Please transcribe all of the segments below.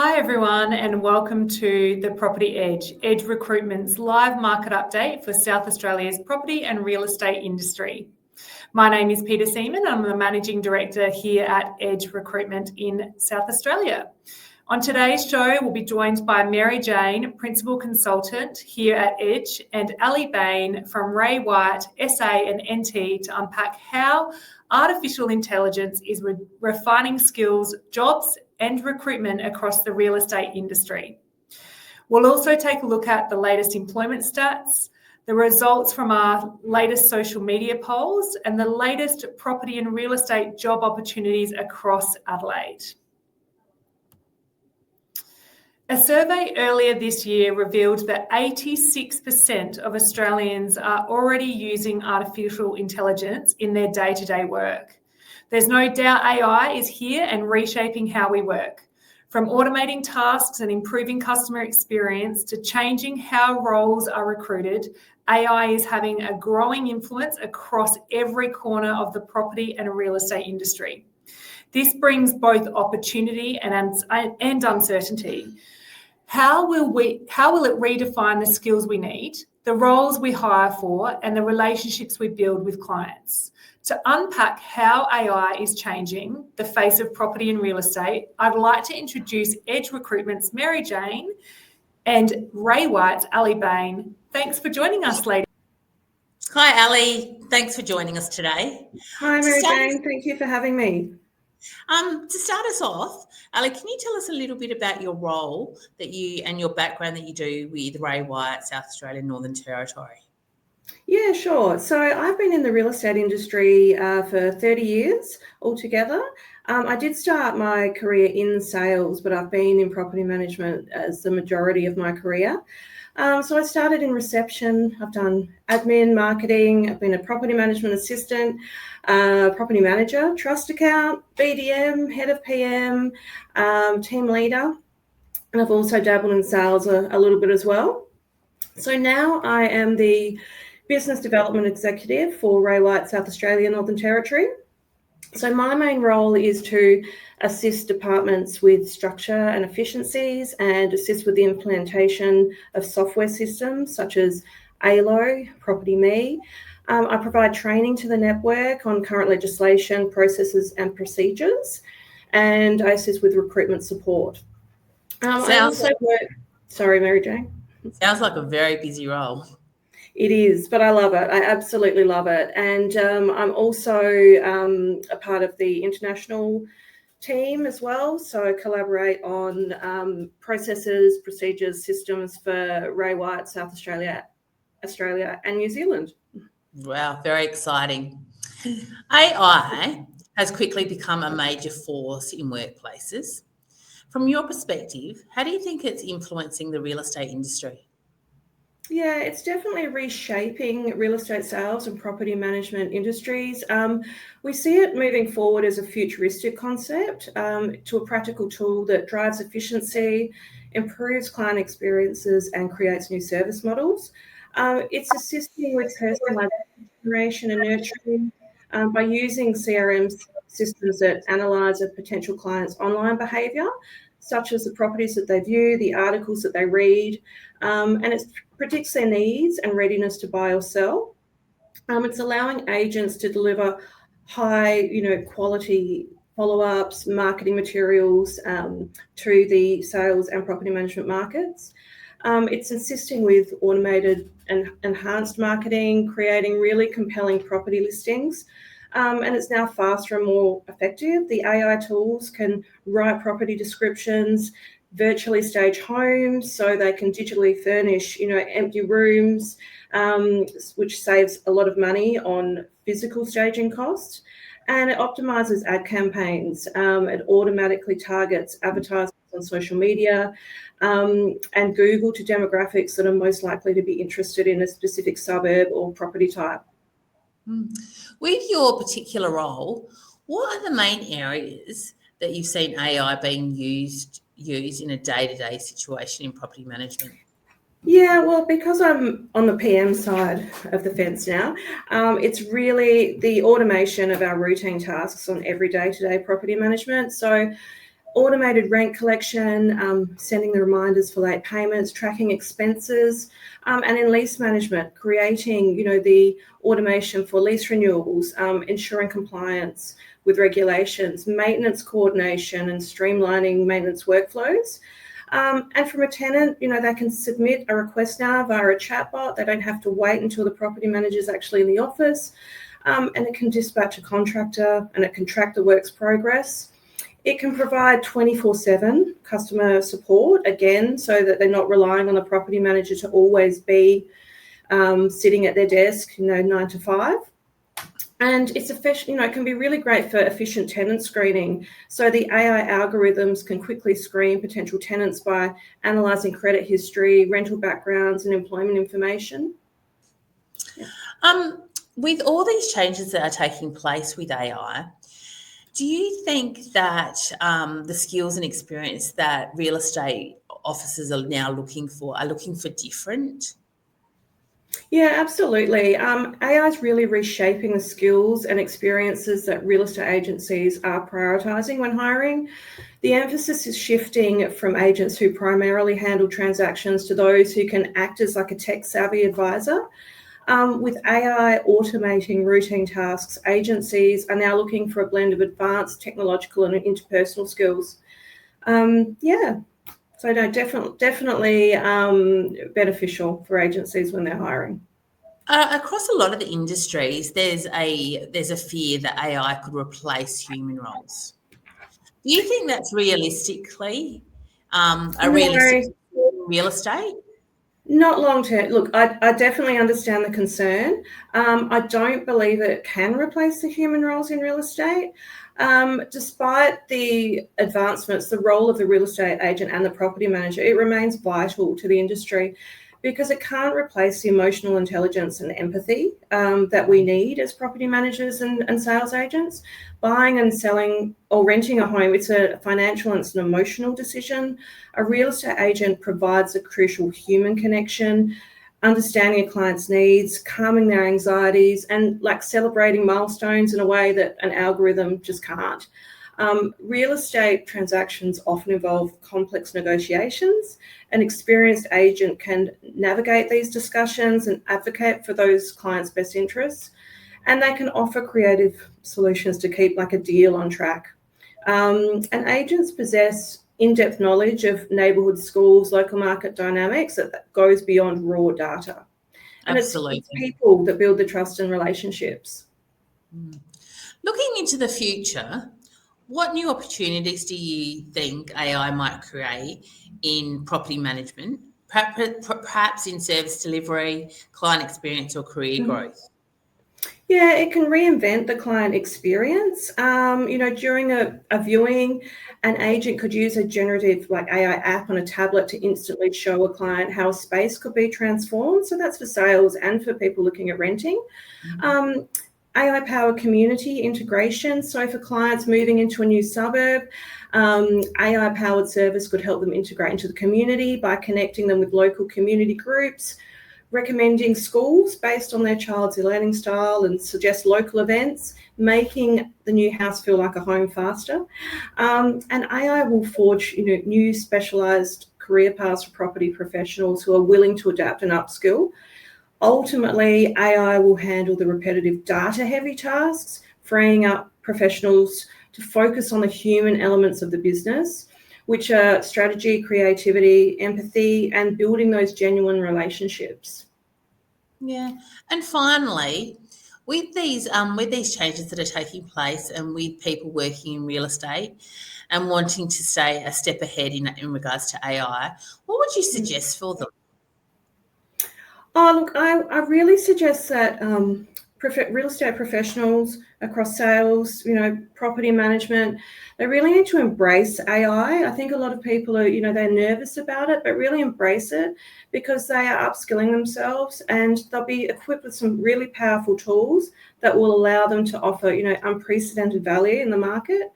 Hi everyone and welcome to the Property Edge, Edge Recruitment's live market update for South Australia's property and real estate industry. My name is Peta Seaman. I'm the Managing Director here at Edge Recruitment in South Australia. On today's show, we'll be joined by Mary Jane, Principal Consultant here at Edge, and Ally Bain from 𝗽𝗽𝗿𝗽, SA and NT to unpack how artificial intelligence is refining skills, jobs and recruitment across the real estate industry. We'll also take a look at the latest employment stats, the results from our latest social media polls, and the latest property and real estate job opportunities across Adelaide. A survey earlier this year revealed that 86% of Australians are already using artificial intelligence in their day-to-day work. There's no doubt AI is here and reshaping how we work. From automating tasks and improving customer experience to changing how roles are recruited, AI is having a growing influence across every corner of the property and real estate industry. This brings both opportunity and uncertainty. How will it redefine the skills we need, the roles we hire for, and the relationships we build with clients? To unpack how AI is changing the face of property and real estate, I'd like to introduce Edge Recruitment's Mary Jane and 𝗽𝗽𝗿𝗽𝗽's Ally Bain. Thanks for joining us, ladies. Hi, Ally. Thanks for joining us today. Hi, Mary Jane. Thank you for having me. To start us off, Ally, can you tell us a little bit about your role and your background that you do with 𝗽𝗽𝗿𝗽𝗽, South Australia, Northern Territory? Yeah, sure. So I've been in the real estate industry for 30 years altogether. I did start my career in sales, but I've been in property management as the majority of my career. So I started in reception. I've done admin, marketing. I've been a property management assistant, property manager, trust account, BDM, head of PM, team leader. And I've also dabbled in sales a little bit as well. So now I am the Business Development Executive for 𝗽𝗽𝗿𝗽𝗽, South Australia, Northern Territory. So my main role is to assist departments with structure and efficiencies and assist with the implementation of software systems such as ALO, Property Me. I provide training to the network on current legislation, processes and procedures, and I assist with recruitment support. Sorry, Mary Jane. Sounds like a very busy role. It is, but I love it. I absolutely love it. And I'm also a part of the international team as well. So I collaborate on processes, procedures, systems for 𝗽𝗽𝗿𝗽𝗽, South Australia and New Zealand. Wow, very exciting. AI has quickly become a major force in workplaces. From your perspective, how do you think it's influencing the real estate industry? Yeah, it's definitely reshaping real estate sales and property management industries. We see it moving forward as a futuristic concept to a practical tool that drives efficiency, improves client experiences and creates new service models. It's assisting with personalised generation and nurturing by using CRM systems that analyse a potential client's online behaviour, such as the properties that they view, the articles that they read, and it predicts their needs and readiness to buy or sell. It's allowing agents to deliver high, quality follow-ups, marketing materials to the sales and property management markets. It's assisting with automated and enhanced marketing, creating really compelling property listings. And it's now faster and more effective. The AI tools can write property descriptions, virtually stage homes, so they can digitally furnish, empty rooms, which saves a lot of money on physical staging costs. And it optimizes ad campaigns. It automatically targets advertisers on social media and Google to demographics that are most likely to be interested in a specific suburb or property type. With your particular role, what are the main areas that you've seen AI being used in a day-to-day situation in property management? Yeah, well, because I'm on the PM side of the fence now, it's really the automation of our routine tasks on every day-to-day property management. So automated rent collection, sending the reminders for late payments, tracking expenses, and in lease management, creating, the automation for lease renewals, ensuring compliance with regulations, maintenance coordination, and streamlining maintenance workflows. And from a tenant, they can submit a request now via a chatbot. They don't have to wait until the property manager is actually in the office. And it can dispatch a contractor, and it can track the work's progress. It can provide 24/7 customer support, again, so that they're not relying on the property manager to always be sitting at their desk, 9 to 5. And it's efficient, it can be really great for efficient tenant screening. So the AI algorithms can quickly screen potential tenants by analysing credit history, rental backgrounds, and employment information. Yeah. With all these changes that are taking place with AI, do you think that the skills and experience that real estate officers are now looking for different? Yeah, absolutely. AI is really reshaping the skills and experiences that real estate agencies are prioritising when hiring. The emphasis is shifting from agents who primarily handle transactions to those who can act as like a tech-savvy advisor. With AI automating routine tasks, agencies are now looking for a blend of advanced technological and interpersonal skills. So no, definitely beneficial for agencies when they're hiring. Across a lot of the industries, there's a fear that AI could replace human roles. Do you think that's realistically realistic in real estate? Not long term. Look, I definitely understand the concern. I don't believe it can replace the human roles in real estate. Despite the advancements, the role of the real estate agent and the property manager, it remains vital to the industry because it can't replace the emotional intelligence and empathy that we need as property managers and sales agents. Buying and selling or renting a home, it's a financial and it's an emotional decision. A real estate agent provides a crucial human connection, understanding a client's needs, calming their anxieties, and like celebrating milestones in a way that an algorithm just can't. Real estate transactions often involve complex negotiations. An experienced agent can navigate these discussions and advocate for those clients' best interests, and they can offer creative solutions to keep like a deal on track. And agents possess in-depth knowledge of neighbourhood schools, local market dynamics that goes beyond raw data. And Absolutely. It's people that build the trust and relationships. Looking into the future, what new opportunities do you think AI might create in property management, perhaps in service delivery, client experience, or career growth? Yeah, it can reinvent the client experience. During a viewing, an agent could use a generative like AI app on a tablet to instantly show a client how a space could be transformed. So that's for sales and for people looking at renting. AI-powered community integration. So for clients moving into a new suburb, AI-powered service could help them integrate into the community by connecting them with local community groups, recommending schools based on their child's learning style and suggest local events, making the new house feel like a home faster. And AI will forge, new specialised career paths for property professionals who are willing to adapt and upskill. Ultimately, AI will handle the repetitive data-heavy tasks, freeing up professionals to focus on the human elements of the business, which are strategy, creativity, empathy, and building those genuine relationships. Yeah. And finally, with these changes that are taking place and with people working in real estate and wanting to stay a step ahead in regards to AI, what would you suggest for them? Oh, look, I really suggest that real estate professionals across sales, property management, they really need to embrace AI. I think a lot of people are, they're nervous about it, but really embrace it because they are upskilling themselves and they'll be equipped with some really powerful tools that will allow them to offer, unprecedented value in the market,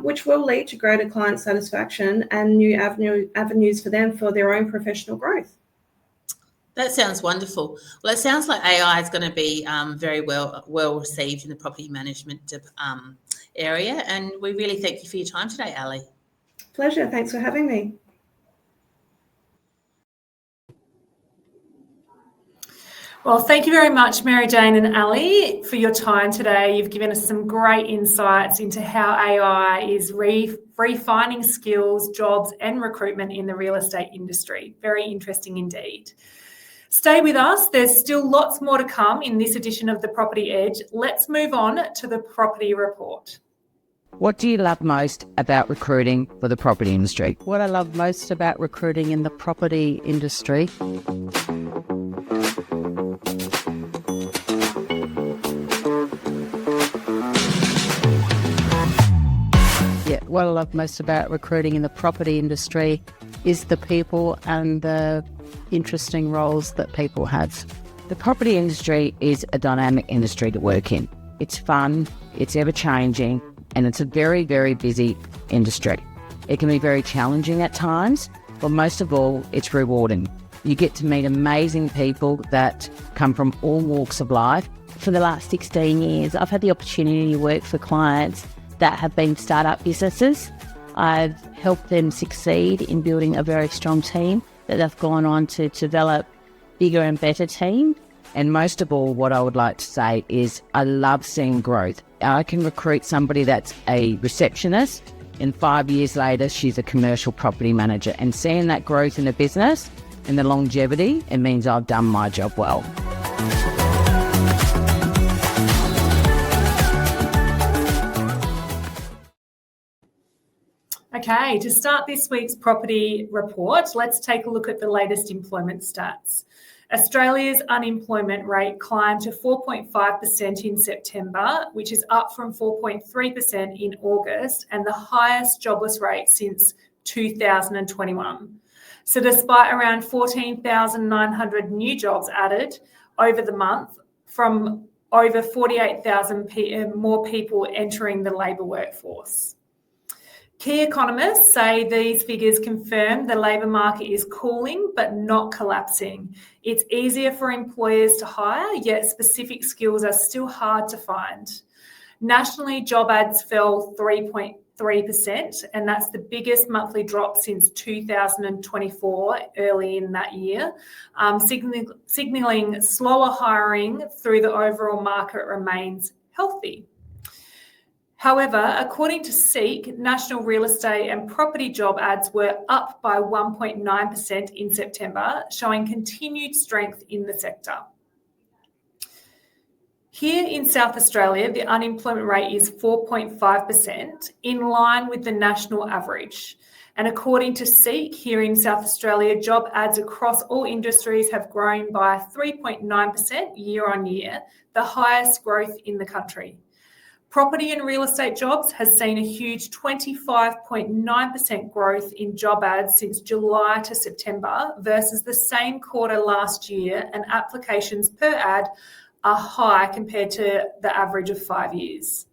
which will lead to greater client satisfaction and new avenues for them for their own professional growth. That sounds wonderful. Well, it sounds like AI is going to be very well received in the property management area, and we really thank you for your time today, Ally. Pleasure. Thanks for having me. Well, thank you very much, Mary Jane and Ally, for your time today. You've given us some great insights into how AI is refining skills, jobs and recruitment in the real estate industry. Very interesting indeed. Stay with us. There's still lots more to come in this edition of the Property Edge. Let's move on to the property report. What do you love most about recruiting for the property industry? What I love most about recruiting in the property industry what I love most about recruiting in the property industry is the people and the interesting roles that people have. The property industry is a dynamic industry to work in. It's fun, it's ever-changing, and it's a very, very busy industry. It can be very challenging at times, but most of all, it's rewarding. You get to meet amazing people that come from all walks of life. For the last 16 years, I've had the opportunity to work for clients that have been startup businesses. I've helped them succeed in building a very strong team that they've gone on to develop bigger and better team. And most of all, what I would like to say is I love seeing growth. I can recruit somebody that's a receptionist and 5 years later, she's a commercial property manager, and seeing that growth in a business and the longevity, it means I've done my job well. Okay, to start this week's property report, let's take a look at the latest employment stats. Australia's unemployment rate climbed to 4.5% in September, which is up from 4.3% in August and the highest jobless rate since 2021. So despite around 14,900 new jobs added over the month from over 48,000 more people entering the labour workforce. Key economists say these figures confirm the labour market is cooling but not collapsing. It's easier for employers to hire, yet specific skills are still hard to find. Nationally, job ads fell 3.3%, and that's the biggest monthly drop since 2024, early in that year, signalling slower hiring through the overall market remains healthy. However, according to SEEK, national real estate and property job ads were up by 1.9% in September, showing continued strength in the sector. Here in South Australia, the unemployment rate is 4.5%, in line with the national average. And according to SEEK, here in South Australia, job ads across all industries have grown by 3.9% year on year, the highest growth in the country. Property and real estate jobs has seen a huge 25.9% growth in job ads since July to September versus the same quarter last year, and applications per ad are high compared to the average of 5 years.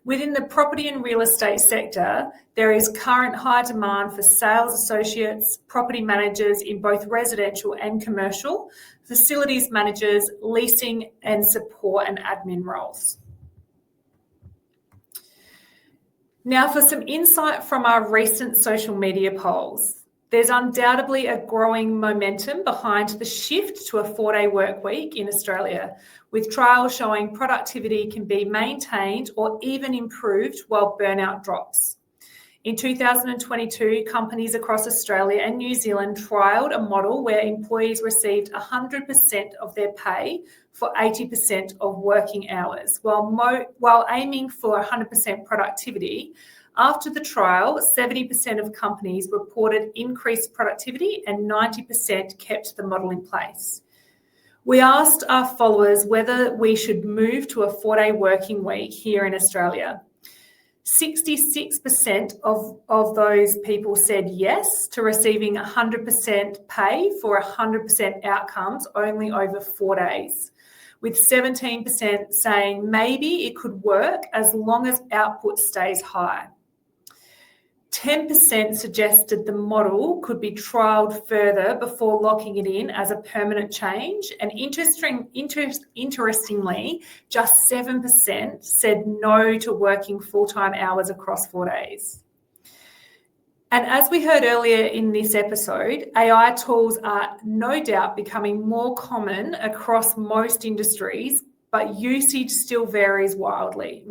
Within the property and real estate sector, there is current high demand for sales associates, property managers in both residential and commercial, facilities managers, leasing and support and admin roles. Now for some insight from our recent social media polls. There's undoubtedly a growing momentum behind the shift to a 4-day work week in Australia, with trials showing productivity can be maintained or even improved while burnout drops. In 2022, companies across Australia and New Zealand trialled a model where employees received 100% of their pay for 80% of working hours, while aiming for 100% productivity. After the trial, 70% of companies reported increased productivity and 90% kept the model in place. We asked our followers whether we should move to a 4-day working week here in Australia. 66% of those people said yes to receiving 100% pay for 100% outcomes only over 4 days, with 17% saying maybe it could work as long as output stays high. 10% suggested the model could be trialled further before locking it in as a permanent change. And interestingly, just 7% said no to working full-time hours across 4 days. And as we heard earlier in this episode, AI tools are no doubt becoming more common across most industries, but usage still varies widely.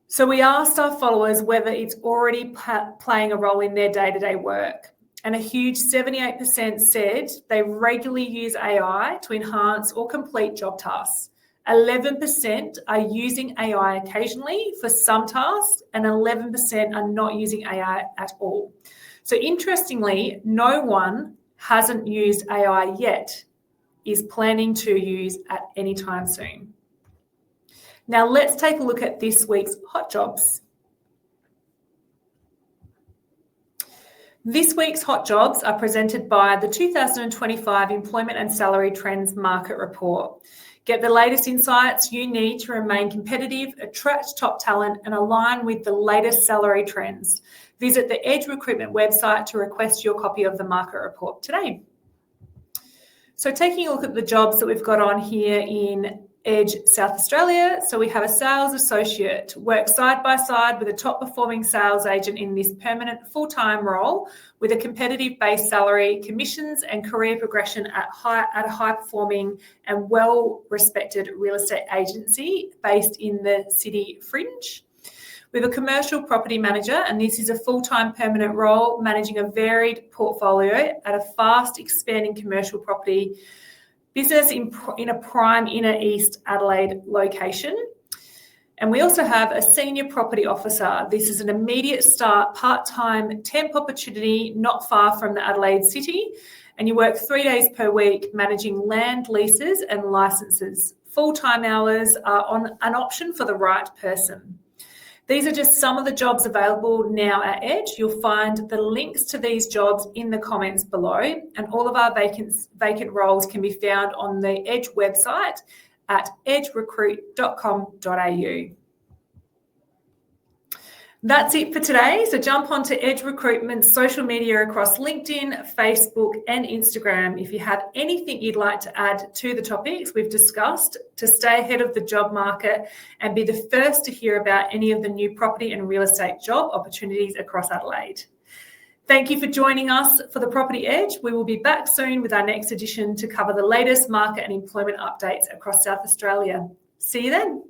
So we asked our followers whether it's already playing a role in their day-to-day work. And a huge 78% said they regularly use AI to enhance or complete job tasks. 11% are using AI occasionally for some tasks, and 11% are not using AI at all. So interestingly, no one hasn't used AI yet, is planning to use at any time soon. Now let's take a look at this week's hot jobs. This week's hot jobs are presented by the 2025 Employment and Salary Trends Market Report. Get the latest insights you need to remain competitive, attract top talent, and align with the latest salary trends. Visit the Edge Recruitment website to request your copy of the market report today. So taking a look at the jobs that we've got on here in Edge South Australia. So we have a sales associate, work side by side with a top performing sales agent in this permanent full-time role with a competitive base salary, commissions and career progression at a high performing and well-respected real estate agency based in the city fringe. We have a commercial property manager, and this is a full-time permanent role managing a varied portfolio at a fast expanding commercial property business in a prime inner east Adelaide location. And we also have a senior property officer. This is an immediate start, part-time temp opportunity not far from the Adelaide city. And you work 3 days per week managing land leases and licenses. Full-time hours are an option for the right person. These are just some of the jobs available now at Edge. You'll find the links to these jobs in the comments below, and all of our vacant roles can be found on the Edge website at 𝗽𝗲𝗿𝗲cie__.com.au. That's it for today. So jump onto Edge Recruitment's social media across LinkedIn, Facebook and Instagram if you have anything you'd like to add to the topics we've discussed to stay ahead of the job market and be the first to hear about any of the new property and real estate job opportunities across Adelaide. Thank you for joining us for the Property Edge. We will be back soon with our next edition to cover the latest market and employment updates across South Australia. See you then.